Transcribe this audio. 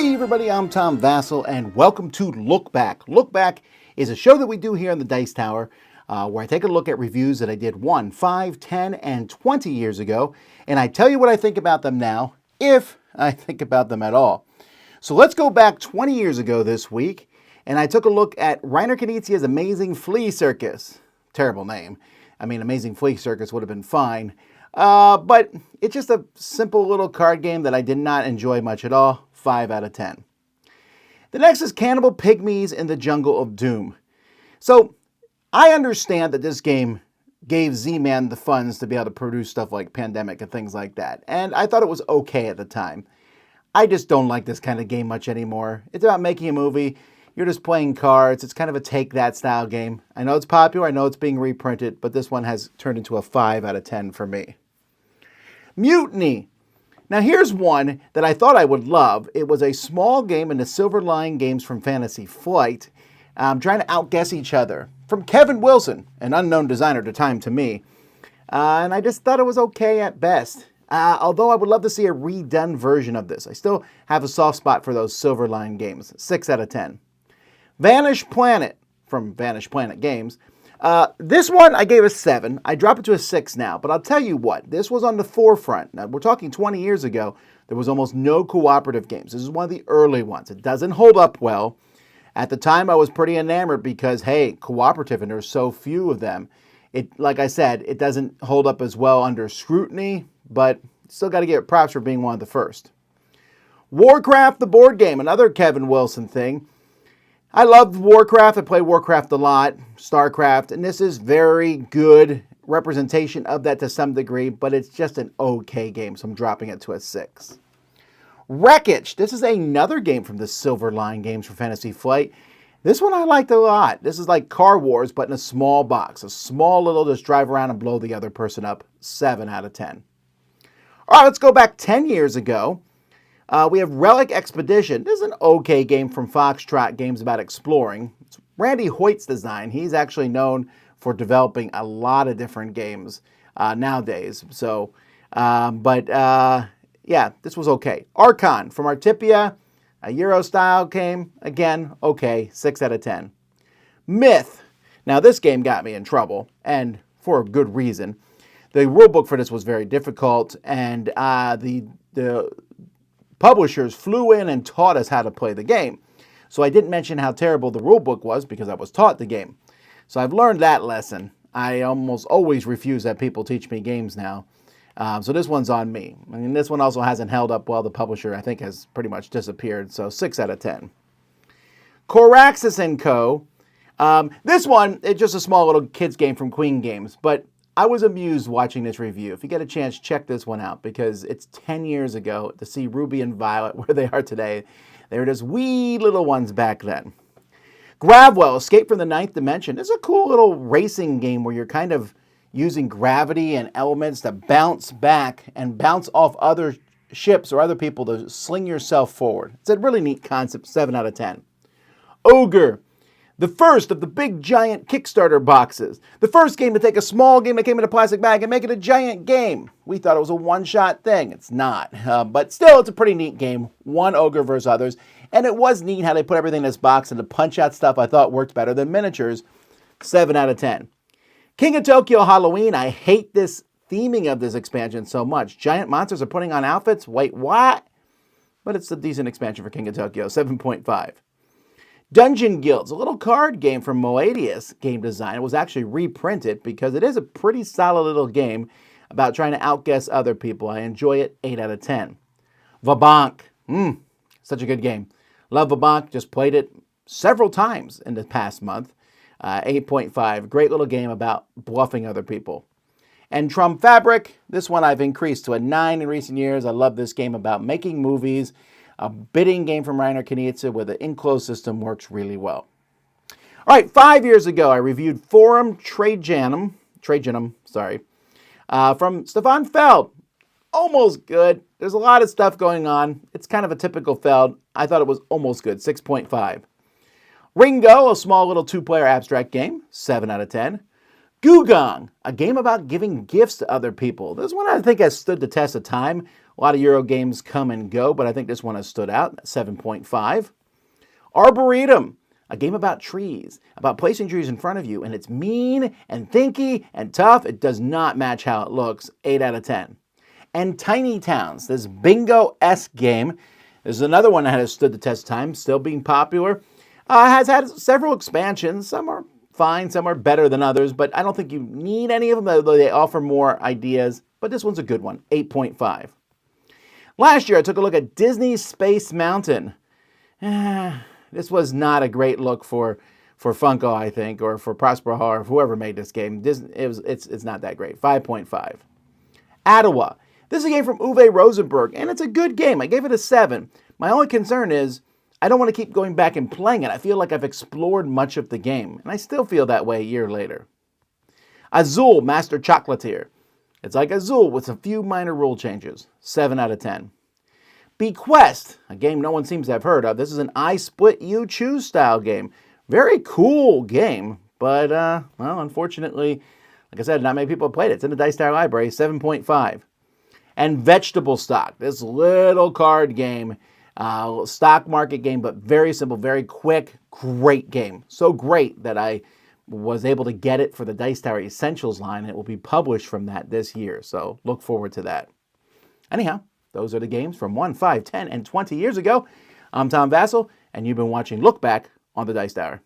Hey everybody, I'm Tom Vasel, and welcome to Look Back. Look Back is a show that we do here on the Dice Tower, where I take a look at reviews that I did 1, 5, 10, and 20 years ago, and I tell you what I think about them now, if I think about them at all. So let's go back 20 years ago this week, and I took a look at Reiner Knizia's Amazing Flea Circus. Terrible name. I mean, Amazing Flea Circus would have been fine. But it's just a simple little card game that I did not enjoy much at all. 5 out of 10. The next is Cannibal Pygmies in the Jungle of Doom. So I understand that this game gave Z-Man the funds to be able to produce stuff like Pandemic and things like that. And I thought it was okay at the time. I just don't like this kind of game much anymore. It's about making a movie. You're just playing cards. It's kind of a take-that style game. I know it's popular. I know it's being reprinted. But this one has turned into a 5 out of 10 for me. Mutiny. Now here's one that I thought I would love. It was a small game in the Silver Lion Games from Fantasy Flight, trying to outguess each other. From Kevin Wilson, an unknown designer at the time to me. And I just thought it was okay at best. Although I would love to see a redone version of this. I still have a soft spot for those Silver Lion games. 6 out of 10. Vanish Planet from Vanish Planet Games. This one I gave a 7. I drop it to a 6 now, but I'll tell you what, this was on the forefront. Now, we're talking 20 years ago. There was almost no cooperative games. This is one of the early ones. It doesn't hold up well. At the time, I was pretty enamored because, hey, cooperative, and there's so few of them. Like I said, it doesn't hold up as well under scrutiny, but still got to give it props for being one of the first. Warcraft, the board game, another Kevin Wilson thing. I loved Warcraft. I played Warcraft a lot, StarCraft, and this is very good representation of that to some degree, but it's just an okay game, so I'm dropping it to a 6. Wreckage. This is another game from the Silver Lion Games for Fantasy Flight. This one I liked a lot. This is like Car Wars, but in a small box. A small little just drive around and blow the other person up. 7 out of 10. All right, let's go back 10 years ago. We have Relic Expedition. This is an okay game from Foxtrot Games about exploring. It's Randy Hoyt's design. He's actually known for developing a lot of different games nowadays. So, yeah, this was okay. Archon from Artipia, a Euro-style game. Again, okay, 6 out of 10. Myth. Now, this game got me in trouble, and for a good reason. The rulebook for this was very difficult, and the publishers flew in and taught us how to play the game. So I didn't mention how terrible the rulebook was because I was taught the game. So I've learned that lesson. I almost always refuse that people teach me games now. So this one's on me. I mean, this one also hasn't held up well. The publisher, I think, has pretty much disappeared. So 6 out of 10. Coraxis & Co. This one, it's just a small little kids game from Queen Games. But I was amused watching this review. If you get a chance, check this one out because it's 10 years ago to see Ruby and Violet where they are today. They were just wee little ones back then. Gravwell, Escape from the Ninth Dimension. It's a cool little racing game where you're kind of using gravity and elements to bounce back and bounce off other ships or other people to sling yourself forward. It's a really neat concept. 7 out of 10. Ogre. The first of the big giant Kickstarter boxes. The first game to take a small game that came in a plastic bag and make it a giant game. We thought it was a one-shot thing. It's not. But still, it's a pretty neat game. One ogre versus others. And it was neat how they put everything in this box, and the punch-out stuff I thought worked better than miniatures. 7 out of 10. King of Tokyo Halloween. I hate this theming of this expansion so much. Giant monsters are putting on outfits? Wait, what? But it's a decent expansion for King of Tokyo. 7.5. Dungeon Guilds, a little card game from Moadius Game Design. It was actually reprinted because it is a pretty solid little game about trying to outguess other people. I enjoy it. 8 out of 10. Vabank. Such a good game. Love Vabank. Just played it several times in the past month. 8.5. Great little game about bluffing other people. And Trum Fabric. This one I've increased to a 9 in recent years. I love this game about making movies. A bidding game from Reiner Knizia where the enclosed system works really well. All right, 5 years ago, I reviewed Forum Trajanum, from Stefan Feld. Almost good. There's a lot of stuff going on. It's kind of a typical Feld. I thought it was almost good, 6.5. Ringo, a small little two-player abstract game, 7 out of 10. Gugong, a game about giving gifts to other people. This one I think has stood the test of time. A lot of Euro games come and go, but I think this one has stood out, 7.5. Arboretum, a game about trees, about placing trees in front of you, and it's mean and thinky and tough. It does not match how it looks, 8 out of 10. And Tiny Towns, this bingo-esque game. This is another one that has stood the test of time, still being popular. Has had several expansions. Some are fine, some are better than others, but I don't think you need any of them, although they offer more ideas. But this one's a good one, 8.5. Last year, I took a look at Disney's Space Mountain. This was not a great look for Funko, I think, or for Prospero or whoever made this game. It's not that great, 5.5. Ottawa. This is a game from Uwe Rosenberg, and it's a good game. I gave it a 7. My only concern is I don't want to keep going back and playing it. I feel like I've explored much of the game, and I still feel that way a year later. Azul, Master Chocolatier. It's like Azul with a few minor rule changes, 7 out of 10. Bequest, a game no one seems to have heard of. This is an I Split You Choose style game. Very cool game, but, well, unfortunately, like I said, not many people have played it. It's in the Dice Tower library, 7.5. And Vegetable Stock, this little card game, stock market game, but very simple, very quick, great game. So great that I was able to get it for the Dice Tower Essentials line, and it will be published from that this year. So look forward to that. Anyhow, those are the games from 1, 5, 10, and 20 years ago. I'm Tom Vasel, and you've been watching Look Back on the Dice Tower.